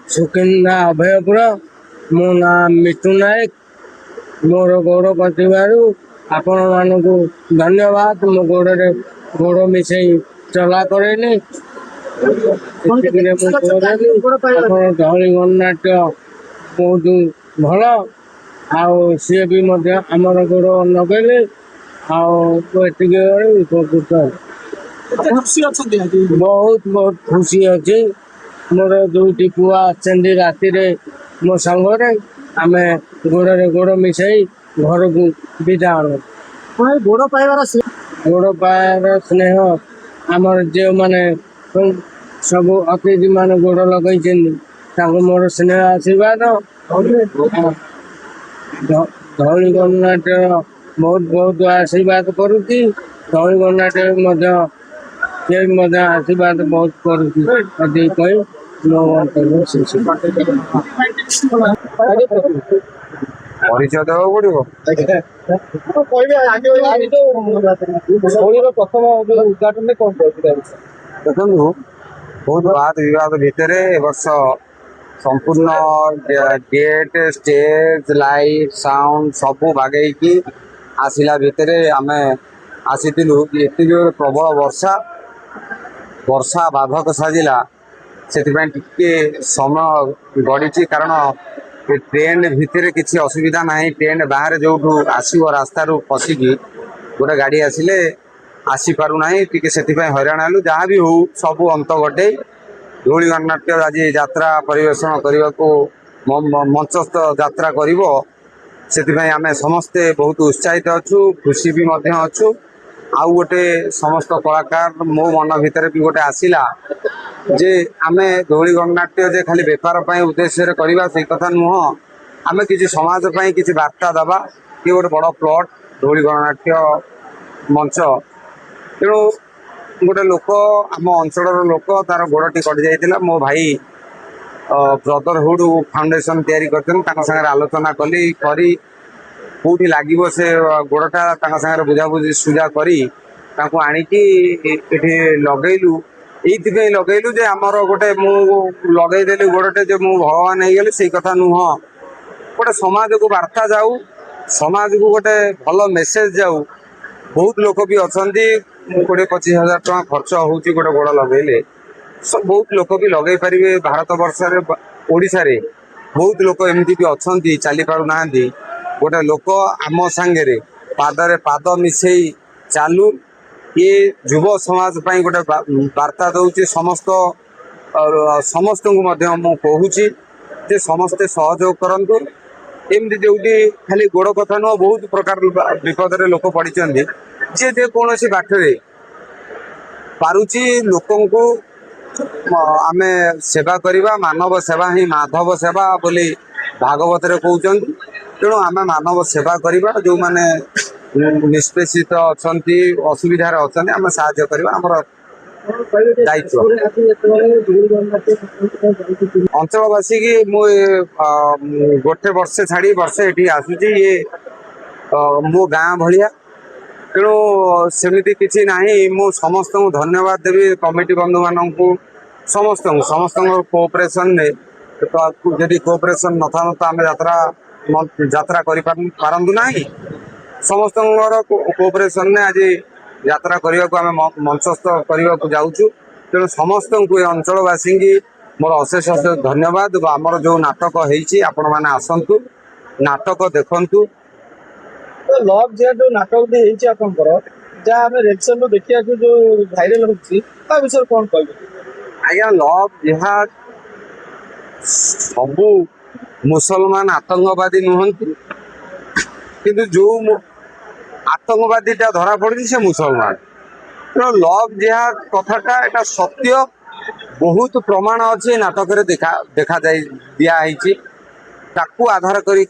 सुकिंदा अभयपुर मो ना मिठू नायक मोर गोड़ कटिबारु आपण मानक धन्यवाद। मो गोड़े गोड़ मिसई चला करेनि धौली गणनाट्य बहुत भल आउ सी भी आमर गोड़ लगे आती उपकृत बहुत बहुत खुशी अच्छी। मोर दुईटी पुआ आछे राति मो सांगे आम गोड़े गोड़ मिसई घर को विदा आनु गोड़ पाइबार गोड़ पायर स्नेह आमर जो मैंने सब अतिथि मान गोड़ लगे मोर स्नेह आशीर्वाद। धौली गणनाट्य बहुत बहुत आशीर्वाद करुच्ची। धौली गणनाट्य आशीर्वाद बहुत करुच्ची कही मो मंतव्य शेष। परिचय देवा पड़ो प्रथम उद्घाटन कौन देखो बहुत बात विवाद भितर वर्ष संपूर्ण गेट स्टेज लाइट साउंड सबू बागेकी आसला भितर आम आसीलु एत जोर प्रबल वर्षा वर्षा बाधक साजिला से समय गड़ी कारण ट्रेन भितर किसी असुविधा ना ट्रेन बाहर जो आसो रास्ता पशिकी गोटे गाड़ी आसिले आसीपारूना से हईराण हेलु जहाँ भी हो सब अंत घटे धौली गणनाट्य आज यात्रा परिवेषण करने को मंचस्थ यात्रा से आम समस्ते बहुत उत्साहित अच्छु खुशी भी अच्छु। आउ गोटे समस्त कलाकार मो मन भितर भी गोटे आसला जे आम धौली गणनाट्य जे खाली बेपार उद्देश्य करवा से कथा नुह आम किसी समाज किसी बार्ता दबा कि गोटे बड़ प्लट धौली गणनाट्य मंच तेणु गोटे लोक आम अंचल लोक तार गोड़टी कटि जाइए मो भाई ब्रदरहुड फाउंडेशन तैयारी कर आलोचना कली करी कौटी लगे से गोड़टा सागर बुझाबुझी सुझा करी आणिकी लगेलु ये लगेलु जे आमर गोटे मु लगेदेली गोड़टे जो मु भगवान हो गली से कथा नुह गोटे समाज को वार्ता जाऊ समाज को गोटे भल मेसेज जाऊ। बहुत लोक भी अच्छा 20-25 हज़ार टका खर्च होची गोटे गोड़ लगेले बहुत लोक भी लगे पारे भारत वर्ष ओडिशा रे बहुत लोक एमती भी अच्छा चली पार ना गोटे लोक आम सांगे पादरे पाद मिसई चालू ये युव समाज पाई गोटे वार्ता दौची समस्त समस्त को कहूँ जे समस्ते सहयोग करंतु एमती जो खाली गोड़ कथा नुह बहुत प्रकार विपद लोक पड़ी जे जेकोसी बाटरे पारुची लोक आम सेवा करवा मानव सेवा ही माधव सेवा बोली भागवत कहते तेणु आम मानव सेवा करवा जो मैंने निष्पेषित अच्छा असुविधार अच्छा आम साहाय्य करवा आमर दायित्व। अंचलवासी की मु गोटे वर्षे छाड़ी वर्षे ये आसूची ये मो गाँ भाया तेणु सेमती किसी ना मु समस्त को धन्यवाद देवी कमिटी बंधु मानक समस्त कोऑपरेशन ने जदि कोऑपरेशन न था तो आम यात्रा पारंतु ना समस्त कोऑपरेशन ने आज यात्रा करने को आम मंचस्थ करने को जाऊँ तेणु समस्त को अंचलवासी की मोर अशेष अशेष धन्यवाद। आमर जो नाटक होती आपण मैंने आसतु नाटक देखु लव जिया जो नाटक आपंकर जहाँ आम रिएक्शन देखा जो भाइराल होती विषय कौन कह आज्ञा लव जिहाद सबू मुसलमान आतंकवादी नुहति किंतु जो आतंकवादी धरा पड़ी से मुसलमान तेणु लव जिहाद कथाटा एटा सत्य बहुत प्रमाण अच्छे नाटक देखा दिखाई आधार करी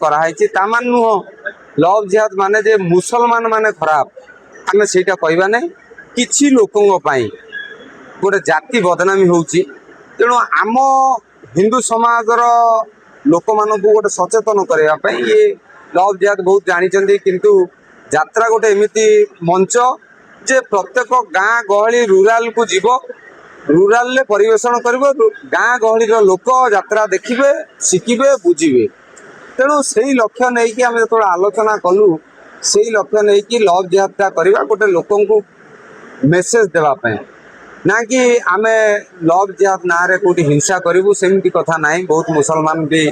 तामान नुह लव जिहाद माने जे मुसलमान माने खराब आम से कहवा नहीं किसी लोकों गोटे जाति बदनामी होची तेणु आम हिंदू समाजर लोक मानू गोटे सचेतन करने ये लव जिहाद बहुत जानी किंतु गोटे एमती मंच जे प्रत्येक गाँ गहली रूराल को जीव रूराल परिवेषण कर गाँ गहली लोक यात्रा देखिए शिखिबे बुझे तेणु से लक्ष्य नहीं कि आम जो आलोचना कलु से लक्ष्य नहीं कि लव जिहादटा करवा गोटे लोक मेसेज देवाई ना कि आम लव जिहाद ना रे कौटी हिंसा करूँ सेमती कथा ना बहुत मुसलमान भी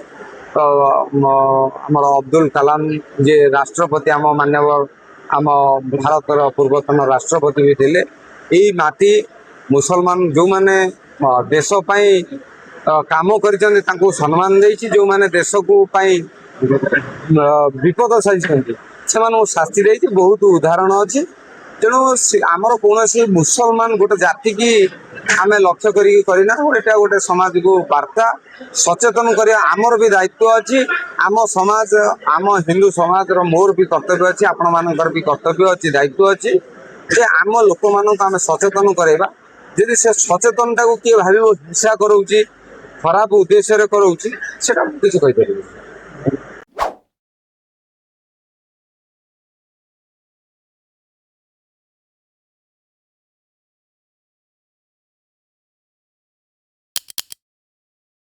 आमर अब्दुल कलाम जे राष्ट्रपति आम मानव आम भारतर पूर्वतन राष्ट्रपति भी थे यही माटी मुसलमान जो माने देश पाई काम कर सम्मान देछि जो माने देश को पाई विपद साजिଛନ୍ତି ସେମାନଙ୍କୁ ଶାସ୍ତି ଦେଇଛି बहुत उदाहरण अच्छी तेणु आमर कौन मुसलमान गोटे जाति की आम लक्ष्य करना एटा गोटे समाज को वार्ता सचेतन कर आमर भी दायित्व अच्छी आम समाज आम हिंदू समाज मोर भी कर्तव्य अच्छी आपण मानकर भी कर्तव्य अच्छी दायित्व अच्छी जे आम लोक मान आम सचेतन करवा जदि से सचेतनता को किए भाव हिंसा करोची खराब उद्देश्य करोची सेटा किसी कहीपर।